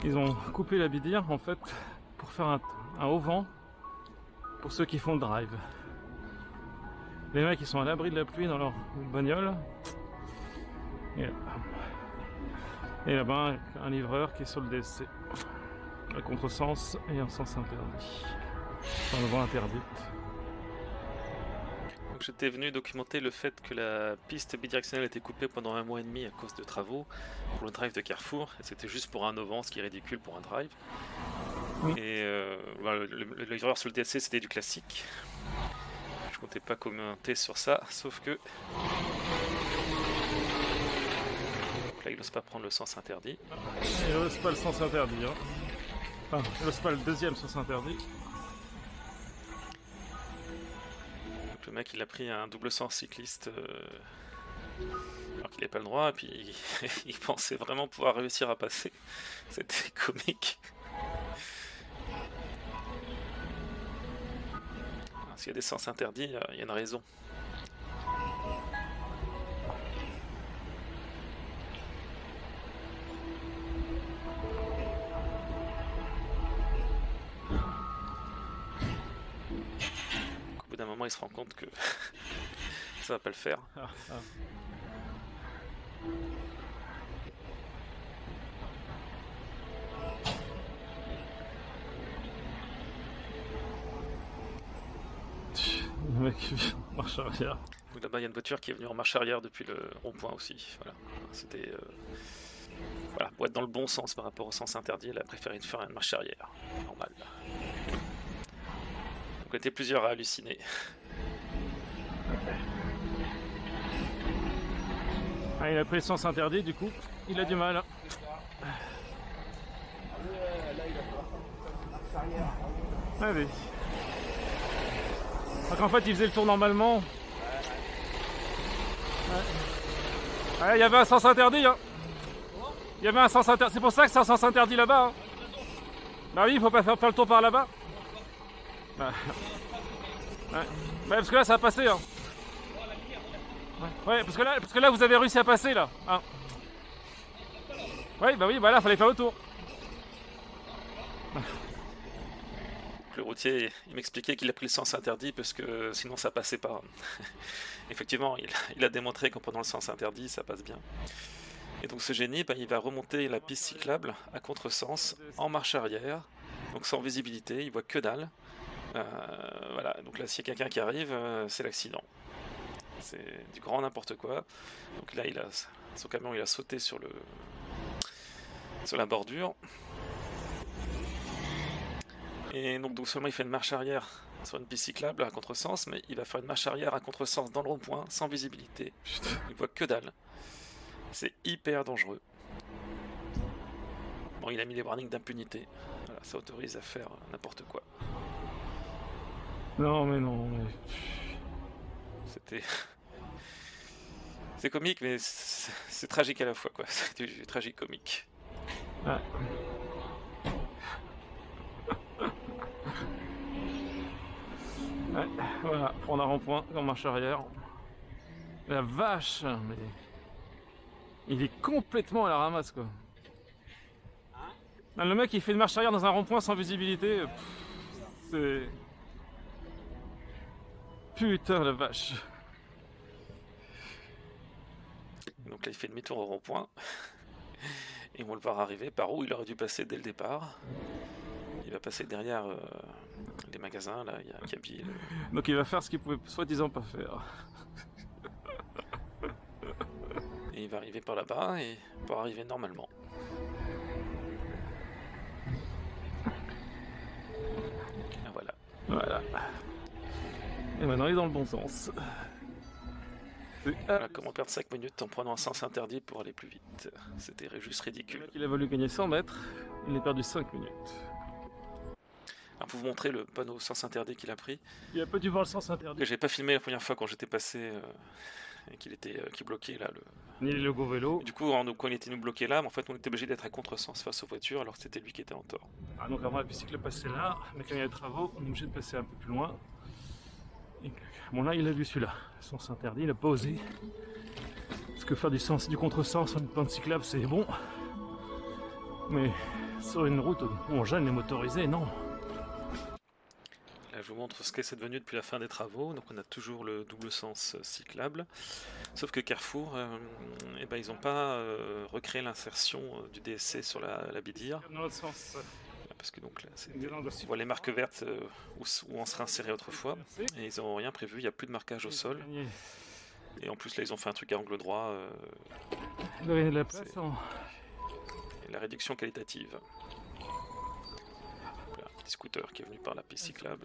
Ils ont coupé la bidière en fait pour faire un haut-vent pour ceux qui font le drive. Les mecs ils sont à l'abri de la pluie dans leur bagnole. Et là-bas un livreur qui est sur le DC. À contresens et en sens interdit. Dans le voie interdite. Donc j'étais venu documenter le fait que la piste bidirectionnelle était coupée pendant 1 mois et demi à cause de travaux pour le drive de Carrefour. Et c'était juste pour un auvent, ce qui est ridicule pour un drive. Oui. Et voilà, le livreur sur le DC c'était du classique. Je comptais pas commenter sur ça, sauf que là il n'ose pas prendre le sens interdit. Il n'ose pas le sens interdit. Hein. Enfin, il n'ose pas le deuxième sens interdit. Donc le mec il a pris un double sens cycliste alors qu'il n'avait pas le droit, et puis il pensait vraiment pouvoir réussir à passer. C'était comique. Alors, s'il y a des sens interdits, il y a une raison. Au bout d'un moment, il se rend compte que ça va pas le faire. Le mec marche arrière. Donc là-bas, il y a une voiture qui est venue en marche arrière depuis le rond-point aussi. Voilà. C'était voilà, pour être dans le bon sens par rapport au sens interdit, elle a préféré faire une marche arrière. Normal. Donc on était plusieurs à halluciner. Ah, il a pris le sens interdit, du coup, il a du mal. Ah oui. Donc en fait, il faisait le tour normalement. Ouais, il y avait un sens interdit. Hein. Il y avait un sens interdit. C'est pour ça que c'est un sens interdit là-bas. Hein. Bah oui, il faut pas faire le tour par là-bas. Bah. Ouais. Bah, parce que là, ça a passé. Hein. Ouais, parce que là, vous avez réussi à passer là. Hein. Ouais, bah oui, bah là, fallait faire le tour. Le routier, il m'expliquait qu'il a pris le sens interdit parce que sinon ça passait pas. Effectivement, il a démontré qu'en prenant le sens interdit, ça passe bien. Et donc ce génie, bah, il va remonter la piste cyclable à contresens, en marche arrière, donc sans visibilité, il voit que dalle. Voilà, donc là s'il y a quelqu'un qui arrive, c'est l'accident. C'est du grand n'importe quoi. Donc là, son camion il a sauté sur la bordure. Et donc seulement il fait une marche arrière sur une piste cyclable à contresens, mais il va faire une marche arrière à contresens dans le rond-point, sans visibilité. Putain. Il voit que dalle. C'est hyper dangereux. Bon, il a mis les warnings d'impunité. Voilà, ça autorise à faire n'importe quoi. Non, mais non, mais... C'était... C'est comique, mais c'est tragique à la fois, quoi. C'est du tragique-comique. Ouais. Ouais, voilà, prendre un rond-point en marche arrière. La vache, mais... Il est complètement à la ramasse, quoi. Non, le mec, il fait une marche arrière dans un rond-point sans visibilité. C'est... Putain, la vache. Donc là, il fait demi-tour au rond-point. Et on va le voir arriver par où il aurait dû passer dès le départ. Il va passer derrière les magasins, là, il y a Kaby. Donc il va faire ce qu'il pouvait soi-disant pas faire. Et il va arriver par là-bas, et pour arriver normalement. Et voilà. Voilà. Et maintenant il est dans le bon sens. Voilà, comment perdre 5 minutes en prenant un sens interdit pour aller plus vite. C'était juste ridicule. Il a voulu gagner 100 mètres, il a perdu 5 minutes. Alors pour vous montrer le panneau sens interdit qu'il a pris. Il a pas dû voir le sens interdit. Que j'ai pas filmé la première fois quand j'étais passé et qu'il bloquait là. Ni les logos vélo. Et du coup, quand il était nous bloqué là, mais en fait on était obligé d'être à contresens face aux voitures alors que c'était lui qui était en tort. Ah, donc avant la piste cyclable passait là, mais quand il y a des travaux, on est obligé de passer un peu plus loin. Et bon là il a vu celui-là, sens interdit, il a pas osé. Parce que faire du contresens sur une pente cyclable c'est bon. Mais sur une route où on gêne les motorisés, non. Là, je vous montre ce qu'est c'est devenu depuis la fin des travaux. Donc on a toujours le double sens cyclable. Sauf que Carrefour, eh ben, ils n'ont pas recréé l'insertion du DSC sur la bidire. Dans l'autre sens. Parce que donc là, on voit les marques vertes où on serait inséré autrefois. Et ils n'ont rien prévu, il n'y a plus de marquage au sol. Et en plus là, ils ont fait un truc à angle droit. La place, et la réduction qualitative. Voilà, un petit scooter qui est venu par la piste cyclable.